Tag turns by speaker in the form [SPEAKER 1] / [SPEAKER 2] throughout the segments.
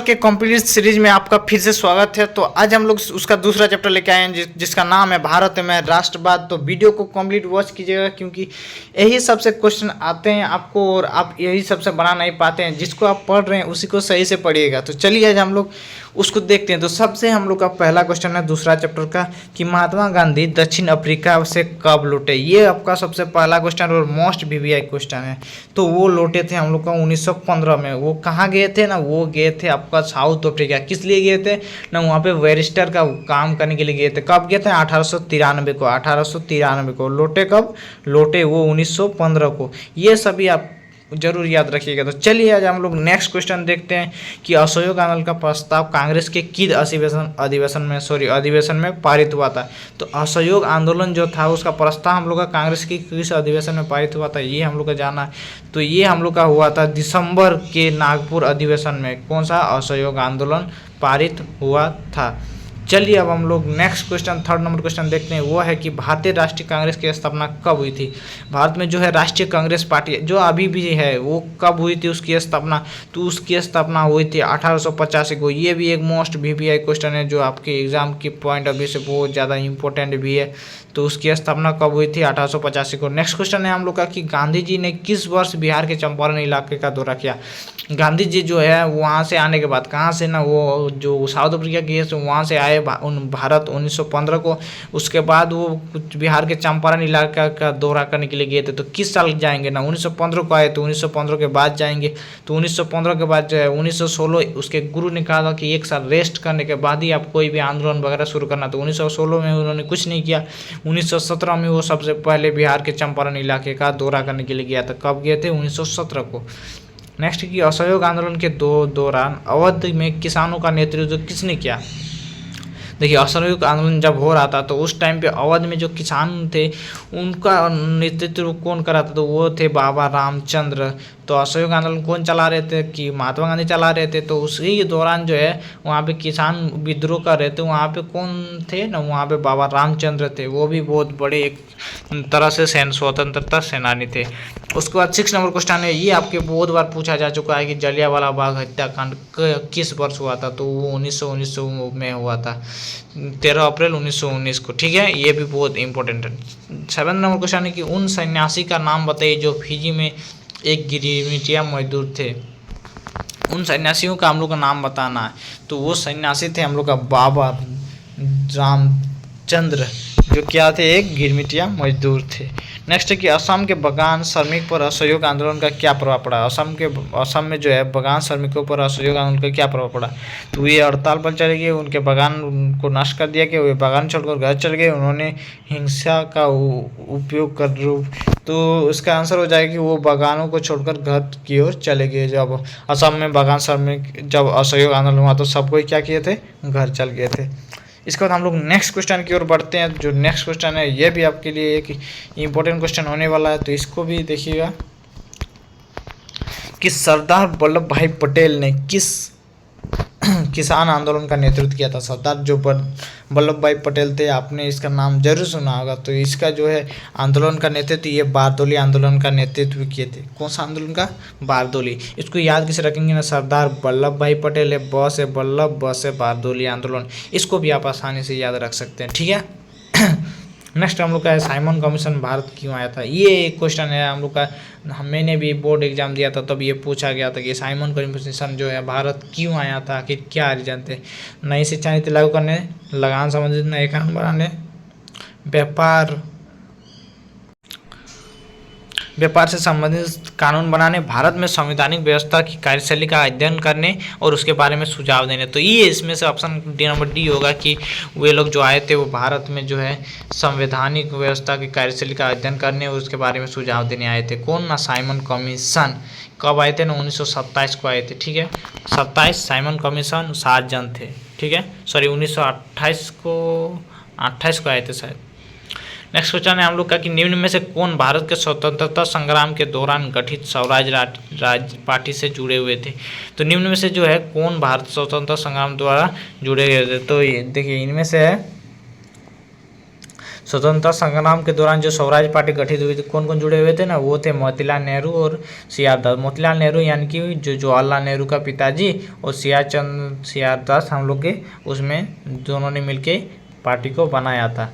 [SPEAKER 1] के complete series में आपका फिर से स्वागत है। तो आज हम लोग उसका दूसरा चैप्टर लेके आए हैं जिसका नाम है भारत में राष्ट्रवाद। तो वीडियो को कंप्लीट वॉच कीजिएगा क्योंकि यही सबसे क्वेश्चन आते हैं आपको और आप यही सबसे बना नहीं पाते हैं। जिसको आप पढ़ रहे हैं उसी को सही से पढ़िएगा। तो चलिए आज हम लोग उसको देखते हैं। तो सबसे हम लोग का पहला क्वेश्चन है दूसरा चैप्टर का कि महात्मा गांधी दक्षिण अफ्रीका से कब लौटे। ये आपका सबसे पहला क्वेश्चन और मोस्ट वीवीआई क्वेश्चन है। तो वो लौटे थे हम लोग का 1915 में। वो कहाँ गए थे ना, वो गए थे आपका साउथ अफ्रीका। किस लिए गए थे ना, वहाँ पे बैरिस्टर का काम करने के लिए गए थे। कब गए थे? 1893 को। लौटे कब? लौटे वो 1915 को। ये सभी आप जरूर याद रखिएगा। तो चलिए आज हम लोग नेक्स्ट क्वेश्चन देखते हैं कि असहयोग आंदोलन का प्रस्ताव कांग्रेस के किस अधिवेशन में पारित हुआ था। तो असहयोग आंदोलन जो था उसका प्रस्ताव हम लोग का कांग्रेस की किस अधिवेशन में पारित हुआ था, ये हम लोग का जाना है। तो ये हम लोग का हुआ था दिसंबर के नागपुर अधिवेशन में। कौन सा असहयोग आंदोलन पारित हुआ था। चलिए अब हम लोग next question third number question देखते हैं। वो है कि भारतीय राष्ट्रीय कांग्रेस की स्थापना कब हुई थी। भारत में जो है राष्ट्रीय कांग्रेस पार्टी जो अभी भी है वो कब हुई थी उसकी स्थापना। तो उसकी स्थापना हुई थी 1885 को। ये भी एक मोस्ट वीवीआई क्वेश्चन है जो आपके एग्जाम के पॉइंट ऑफ व्यू से बहुत ज़्यादा इंपॉर्टेंट भी है। तो उसकी स्थापना कब हुई थी? 1885 को। नेक्स्ट क्वेश्चन है हम लोग का कि गांधी जी ने किस वर्ष बिहार के चंपारण इलाके का दौरा किया। गांधी जी जो है वहाँ से आने के बाद कहाँ से ना, वो जो साउथ अफ्रीका गए थे वहाँ से आए भारत 1915 को। उसके बाद वो बिहार के चंपारण इलाका का दौरा करने के लिए गए थे। तो किस साल जाएंगे ना, 1915 को आए तो 1915 के बाद जाएंगे। तो 1915 के बाद जो है 1916 उसके गुरु ने कहा था कि एक साल रेस्ट करने के बाद ही आप कोई भी आंदोलन वगैरह शुरू करना। तो 1916 में उन्होंने कुछ नहीं किया। 1917 में वो सबसे पहले बिहार के चंपारण इलाके का दौरा करने के लिए गया था। कब गए थे? 1917 को। नेक्स्ट की असहयोग आंदोलन के दौरान अवध में किसानों का नेतृत्व किसने किया। देखिए असहयोग आंदोलन जब हो रहा था तो उस टाइम पे अवध में जो किसान थे उनका नेतृत्व कौन कर रहा था। तो वो थे बाबा रामचंद्र। तो असहयोग आंदोलन कौन चला रहे थे कि महात्मा गांधी चला रहे थे। तो उसी दौरान जो है वहाँ पे किसान विद्रोह कर रहे थे। वहाँ पे कौन थे ना, वहाँ पे बाबा रामचंद्र थे। वो भी बहुत बड़े एक तरह से स्वतंत्रता सेनानी थे। उसके बाद 6 नंबर क्वेश्चन है। ये आपके बहुत बार पूछा जा चुका है कि जलियांवाला बाग हत्याकांड किस वर्ष हुआ था। तो वो 1919 में हुआ था, 13 अप्रैल 1919 को। ठीक है, ये भी बहुत इंपॉर्टेंट है। 7 नंबर क्वेश्चन है कि उन सन्यासी का नाम बताइए जो फिजी में एक गिरिमिटिया मजदूर थे। उन सन्यासियों का हम लोग का नाम बताना है। तो वो सन्यासी थे हम लोग का बाबा रामचंद्र, जो क्या थे, एक गिरमिटिया मजदूर थे। नेक्स्ट है कि असम के बागान श्रमिक पर असहयोग आंदोलन का क्या प्रभाव पड़ा। असम में जो है बागान श्रमिकों पर असहयोग आंदोलन का क्या प्रभाव पड़ा। तो ये हड़ताल पर चले गए, उनके बागान को नष्ट कर दिया गया, वे बागान छोड़कर घर चले गए। उन्होंने हिंसा का उपयोग कर रूप। तो इसका आंसर हो जाएगा कि वो बागानों को छोड़कर घर की ओर चले गए। जब असम में बागान श्रमिक जब असहयोग आंदोलन हुआ तो सब कोई क्या किए थे, घर चल गए थे। इसके बाद हम लोग नेक्स्ट क्वेश्चन की ओर बढ़ते हैं। जो नेक्स्ट क्वेश्चन है ये भी आपके लिए एक इम्पोर्टेंट क्वेश्चन होने वाला है। तो इसको भी देखिएगा कि सरदार वल्लभ भाई पटेल ने किस किसान आंदोलन का नेतृत्व किया था। सरदार जो वल्लभ भाई पटेल थे, आपने इसका नाम जरूर सुना होगा। तो इसका जो है आंदोलन का नेतृत्व ये बारदोली आंदोलन का नेतृत्व किए थे। कौन सा आंदोलन का? बारदोली। इसको याद कैसे रखेंगे ना, सरदार वल्लभ भाई पटेल है, ब से वल्लभ, ब से बारदोली आंदोलन। इसको भी आप आसानी से याद रख सकते हैं। ठीक है। नेक्स्ट हम लोग का है साइमन कमीशन भारत क्यों आया था। ये एक क्वेश्चन है हम लोग का, मैंने भी बोर्ड एग्जाम दिया था तब ये पूछा गया था कि साइमन कमीशन जो है भारत क्यों आया था, आखिर क्या रीजन थे। नई शिक्षा नीति लागू करने, लगान संबंधित नए कानून बनाने, व्यापार से संबंधित कानून बनाने, भारत में संवैधानिक व्यवस्था की कार्यशैली का अध्ययन करने और उसके बारे में सुझाव देने। तो ये इसमें से ऑप्शन नंबर डी होगा कि वे लोग जो आए थे वो भारत में जो है संवैधानिक व्यवस्था की कार्यशैली का अध्ययन करने और उसके बारे में सुझाव देने आए थे। कौन ना, साइमन कमीशन। कब आए थे ना, 1927 को आए थे। ठीक है, 27 साइमन कमीशन 7 जन थे। ठीक है, सॉरी 1928 को आए थे शायद। नेक्स्ट क्वेश्चन है हम लोग का कि निम्न में से कौन भारत के स्वतंत्रता संग्राम के दौरान गठित स्वराज राज्य पार्टी से जुड़े हुए थे। तो निम्न में से जो है कौन भारत स्वतंत्रता संग्राम द्वारा जुड़े हुए थे। तो ये देखिए इनमें से है स्वतंत्रता संग्राम के दौरान जो स्वराज पार्टी गठित हुई थी, कौन कौन जुड़े हुए थे ना, वो थे मोतीलाल नेहरू और सी आर दास। मोतीलाल नेहरू यानी कि जो जवाहरलाल नेहरू का पिताजी, और सी आर दास हम लोग के उसमें दोनों ने मिलके पार्टी को बनाया था।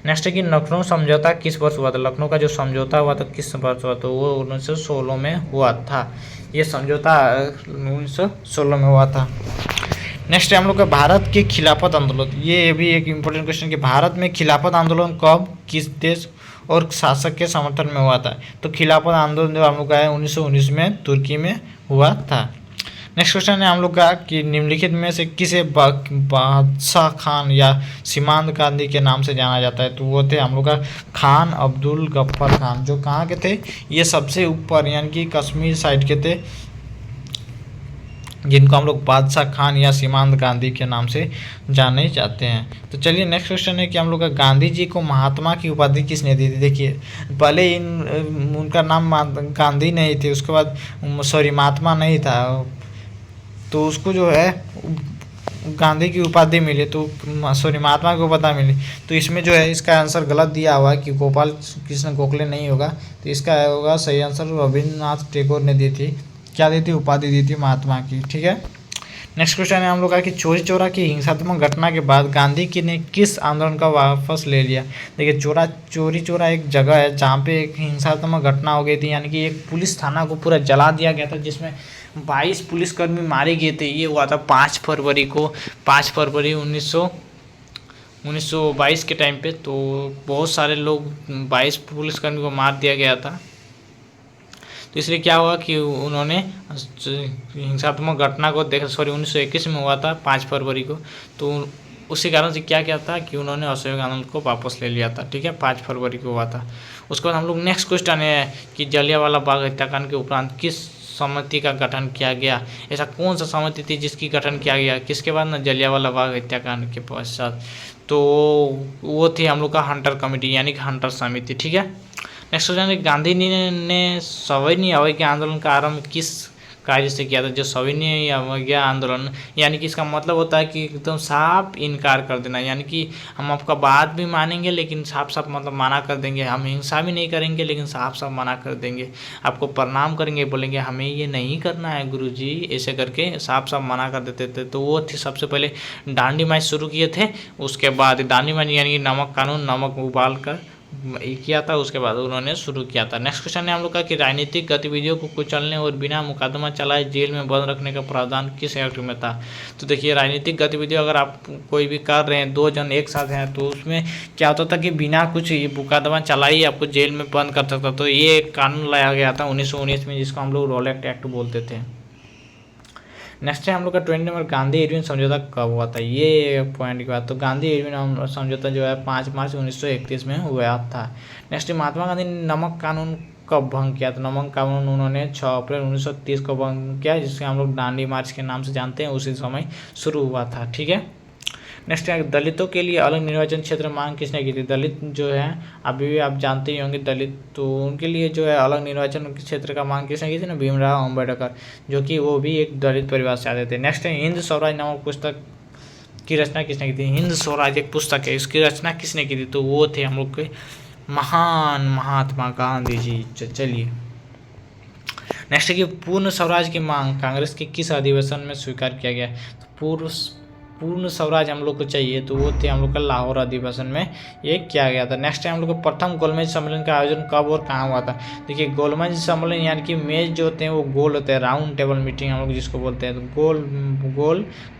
[SPEAKER 1] नेक्स्ट है कि लखनऊ समझौता किस वर्ष हुआ था। लखनऊ का जो समझौता हुआ था किस वर्ष हुआ था, वो 1916 में हुआ था। ये समझौता 1916 में हुआ था। नेक्स्ट है हम लोग का भारत के खिलाफत आंदोलन। ये भी एक इम्पोर्टेंट क्वेश्चन कि भारत में खिलाफत आंदोलन कब, किस देश और शासक के समर्थन में हुआ था। तो खिलाफत आंदोलन जो हम लोग का है 1919 में तुर्की में हुआ था। नेक्स्ट क्वेश्चन है हम लोग का कि निम्नलिखित में से किसे बादशाह खान या सीमांत गांधी के नाम से जाना जाता है। तो वो थे हम लोग का खान अब्दुल गफ्फार खान, जो कहाँ के थे, ये सबसे ऊपर यानी कि कश्मीर साइड के थे, जिनको हम लोग बादशाह खान या सीमांत गांधी के नाम से जाने जाते हैं। तो चलिए नेक्स्ट क्वेश्चन है कि हम लोग का गांधी जी को महात्मा की उपाधि किसने दी थी। देखिए पहले उनका नाम गांधी नहीं थे, उसके बाद सॉरी महात्मा नहीं था, तो उसको जो है गांधी की उपाधि मिली, तो सॉरी महात्मा की उपाधि मिली। तो इसमें जो है इसका आंसर गलत दिया हुआ है कि गोपाल कृष्ण गोखले नहीं होगा, तो इसका होगा सही आंसर रविन्द्रनाथ टैगोर ने दी थी। क्या दी थी, उपाधि दी थी महात्मा की। ठीक है, नेक्स्ट क्वेश्चन है हम लोग का कि चौरी चौरा की हिंसात्मक घटना के बाद गांधी जी ने किस आंदोलन का वापस ले लिया। देखिए चौरी चौरा एक जगह है जहाँ पे एक हिंसात्मक घटना हो गई थी, यानी कि एक पुलिस थाना को पूरा जला दिया गया था, जिसमें 22 पुलिसकर्मी मारे गए थे। ये हुआ था 5 फरवरी को, 5 फरवरी 1922 के टाइम पे। तो बहुत सारे लोग 22 पुलिसकर्मी को मार दिया गया था। तो इसलिए क्या हुआ कि उन्होंने हिंसात्मक घटना को देखा, सॉरी 1921 में हुआ था 5 फरवरी को, तो उसी कारण से क्या किया था कि उन्होंने असहयोग आंदोलन को वापस ले लिया था। ठीक है, 5 फरवरी को हुआ था। उसके बाद हम लोग नेक्स्ट क्वेश्चन है कि जलियांवाला बाग हत्याकांड के उपरांत किस समिति का गठन किया गया। ऐसा कौन सा समिति थी जिसकी गठन किया गया, किसके बाद ना, जलियांवाला बाग हत्याकांड के पश्चात। तो वो थी हम लोग का हंटर कमेटी, यानी कि हंटर समिति। ठीक है, नेक्स्ट क्वेश्चन है गांधी ने सविनय अवज्ञा आंदोलन का आरंभ किस कार्य से किया था। जो सविनय अवज्ञा आंदोलन, यानी कि इसका मतलब होता है कि एकदम साफ इनकार कर देना, यानी कि हम आपका बात भी मानेंगे लेकिन साफ साफ मतलब मना कर देंगे, हम हिंसा भी नहीं करेंगे लेकिन साफ साफ मना कर देंगे, आपको प्रणाम करेंगे, बोलेंगे हमें ये नहीं करना है गुरुजी, ऐसे करके साफ साफ मना कर देते थे। तो वो थे सबसे पहले दांडी मार्च शुरू किए थे। उसके बाद दांडी मार्च यानी कि नमक कानून, नमक उबाल कर किया था, उसके बाद उन्होंने शुरू किया था। नेक्स्ट क्वेश्चन है हम लोग का कि राजनीतिक गतिविधियों को कुचलने और बिना मुकदमा चलाए जेल में बंद रखने का प्रावधान किस एक्ट में था। तो देखिए राजनीतिक गतिविधियों अगर आप कोई भी कर रहे हैं, 2 जन एक साथ हैं, तो उसमें क्या होता था कि बिना कुछ मुकदमा चलाई आपको जेल में बंद कर सकता। तो ये कानून लाया गया था 1919 में, जिसको हम लोग रॉलेट एक्ट बोलते थे। नेक्स्ट है हम लोग का 20 नंबर गांधी इरविन समझौता कब हुआ था। ये पॉइंट की बात, तो गांधी इरविन समझौता जो है 5 मार्च 1931 में हुआ था। नेक्स्ट महात्मा गांधी ने नमक कानून कब भंग किया था। नमक कानून उन्होंने 6 अप्रैल 1930 को भंग किया, जिससे हम लोग दांडी मार्च के नाम से जानते हैं, उसी समय शुरू हुआ था। ठीक है, नेक्स्ट है दलितों के लिए अलग निर्वाचन क्षेत्र मांग किसने की थी। दलित जो है अभी भी आप जानते ही होंगे दलित, तो उनके लिए जो है अलग निर्वाचन क्षेत्र का मांग किसने की थी ना, भीमराव अम्बेडकर, जो कि वो भी एक दलित परिवार से आते थे। नेक्स्ट है हिंद स्वराज नामक पुस्तक की रचना किसने की थी। हिंद स्वराज एक पुस्तक है, इसकी रचना किसने की थी, तो वो थे हम लोग के महान महात्मा गांधी जी। चलिए नेक्स्ट है कि पूर्ण स्वराज की मांग कांग्रेस के किस अधिवेशन में स्वीकार किया गया। तो पूर्ण स्वराज हम लोग को चाहिए, तो वो थे हम लोग का लाहौर अधिवेशन में ये किया गया था। नेक्स्ट है हम लोग को प्रथम गोलमेज सम्मेलन का आयोजन कब और कहाँ हुआ था। देखिए गोलमेज सम्मेलन यानी कि मेज जो होते हैं वो गोल होते हैं, राउंड टेबल मीटिंग हम लोग जिसको बोलते हैं, तो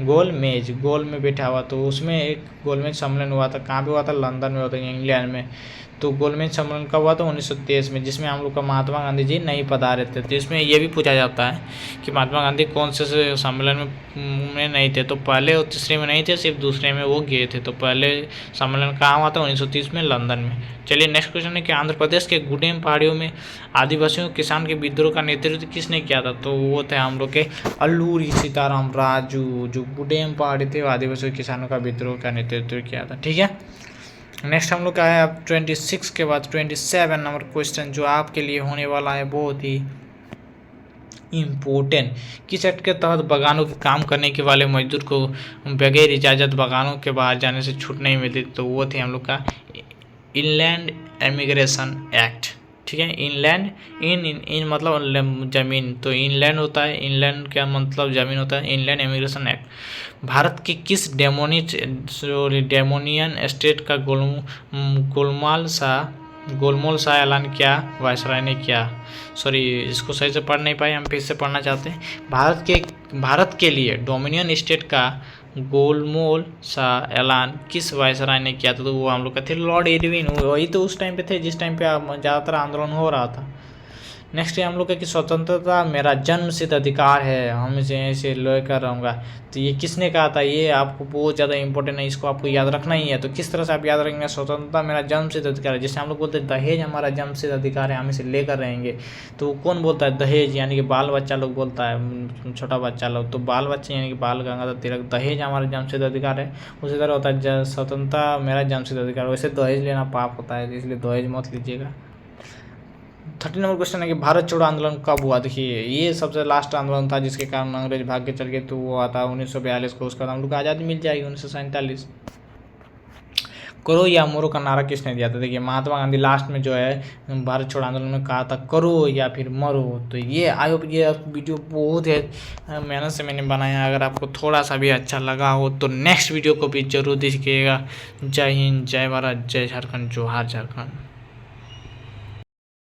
[SPEAKER 1] गोल मेज, गोल में बैठा हुआ, तो उसमें एक गोलमेज सम्मेलन हुआ था। कहाँ पे हुआ था, लंदन में हुआ था, इंग्लैंड में। तो गोलमेज सम्मेलन कब हुआ था, 1923 में, जिसमें हम लोग का महात्मा गांधी जी नहीं पधारे थे। तो इसमें ये भी पूछा जाता है कि महात्मा गांधी कौन से सम्मेलन में नहीं थे। तो पहले और तीसरे में नहीं थे, सिर्फ दूसरे में वो गए थे। तो पहले सम्मेलन कहाँ हुआ था, 1930 में, लंदन में। चलिए नेक्स्ट क्वेश्चन है कि आंध्र प्रदेश के गुडेम पहाड़ियों में आदिवासियों किसान के विद्रोह का नेतृत्व किसने किया था। तो वो थे हम लोग के अल्लूरी सीताराम राजू, जो गुडेम पहाड़ी थे वो आदिवासी किसानों का विद्रोह का नेतृत्व किया था। ठीक है, नेक्स्ट हम लोग का है अब 26 के बाद 27 नंबर क्वेश्चन जो आपके लिए होने वाला है बहुत ही इम्पोर्टेंट। किस एक्ट के तहत बागानों के काम करने के वाले मजदूर को बगैर इजाज़त बागानों के बाहर जाने से छूट नहीं मिलती। तो वो थे हम लोग का इनलैंड इमिग्रेशन एक्ट, ठीक है। इनलैंड इन मतलब जमीन, तो इनलैंड होता है, इनलैंड क्या मतलब जमीन होता है, इनलैंड इमिग्रेशन एक्ट भारत के किस डेमोनियन स्टेट का गोलमाल सा ऐलान क्या वायसराय ने किया। सॉरी, इसको सही से पढ़ नहीं पाए, हम फिर से पढ़ना चाहते हैं। भारत के लिए डोमिनियन स्टेट का गोलमाल सा ऐलान किस वायसराय ने किया था, तो वो हम लोग का थे लॉर्ड इरविन। वही तो उस टाइम पे थे जिस टाइम पे ज़्यादातर आंदोलन हो रहा था। नेक्स्ट है हम लोग का कि स्वतंत्रता मेरा जन्मसिद्ध अधिकार है, हम इसे ऐसे लेकर रहूँगा। तो ये किसने कहा था, ये आपको बहुत ज़्यादा इंपॉर्टेंट है, इसको आपको याद रखना ही है। तो किस तरह से आप याद रखेंगे, स्वतंत्रता मेरा जन्मसिद्ध अधिकार है। जैसे हम लोग बोलते हैं दहेज हमारा जन्मसिद्ध अधिकार है, हम इसे लेकर रहेंगे। तो कौन बोलता है दहेज, यानी कि बाल बच्चा लोग बोलता है, छोटा बच्चा लोग। तो बाल बच्चे यानी कि बाल गंगाधर तिलक, दहेज हमारा जन्मसिद्ध अधिकार है। उसी तरह होता है स्वतंत्रता मेरा जन्मसिद्ध अधिकार। वैसे दहेज लेना पाप होता है, इसलिए दहेज मत लीजिएगा। 30 नंबर क्वेश्चन है कि भारत छोड़ो आंदोलन कब हुआ। देखिए ये सबसे लास्ट आंदोलन था जिसके कारण अंग्रेज भाग के चल गए, तो वो आता 1942 को। उसके बाद हम लोग को आज़ादी मिल जाएगी 1947। करो या मरो का नारा किसने दिया था। देखिए महात्मा गांधी लास्ट में जो है भारत छोड़ो आंदोलन में कहा था करो या फिर मरो। तो ये आई होप ये वीडियो बहुत है मेहनत से मैंने बनाया। अगर आपको थोड़ा सा भी अच्छा लगा हो तो नेक्स्ट वीडियो को भी जरूर देखिएगा। जय हिंद, जय भारत, जय झारखंड, जोहार झारखंड।